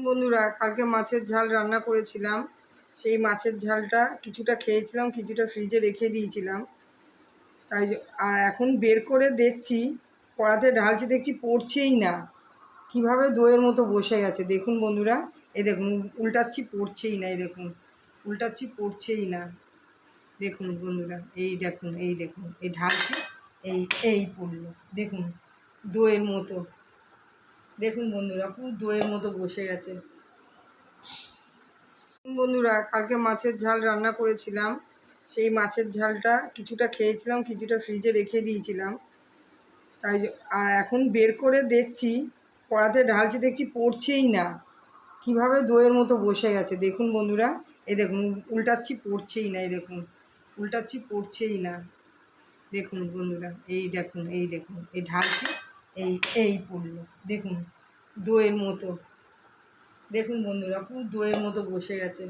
বন্ধুরা, কালকে মাছের ঝাল রান্না করেছিলাম। সেই মাছের ঝালটা কিছুটা খেয়েছিলাম, কিছুটা ফ্রিজে রেখে দিয়েছিলাম। আর এখন বের করে দেখছি, কড়াতে ঢালছি, দেখছি পড়ছেই না। কিভাবে দইয়ের মতো বসে গেছে দেখুন বন্ধুরা। এই দেখুন, উল্টাচ্ছি পড়ছেই না। এই দেখুন, উল্টাচ্ছি পড়ছেই না। দেখুন বন্ধুরা, এই দেখুন, এই দেখুন, এই ঢালছি, এই এই পড়লো। দেখুন দইয়ের মতো। দেখুন বন্ধুরা, পুরো দইয়ের মতো বসে গেছে। বন্ধুরা, কালকে মাছের ঝাল রান্না করেছিলাম। সেই মাছের ঝালটা কিছুটা খেয়েছিলাম, কিছুটা ফ্রিজে রেখে দিয়েছিলাম। আর এখন বের করে দেখছি, কড়াতে ঢালছি, দেখছি পড়ছেই না। কিভাবে দইয়ের মতো বসে গেছে দেখুন বন্ধুরা। এই দেখুন, উল্টাচ্ছি পড়ছেই না। এই দেখুন, উল্টাচ্ছি পড়ছেই না। দেখুন বন্ধুরা, এই দেখুন, এই দেখুন, এই ঢালছি, এই এই পড়লো। দেখুন দইয়ের মতো। দেখুন বন্ধুরা, পুরো দইয়ের মতো বসে গেছে।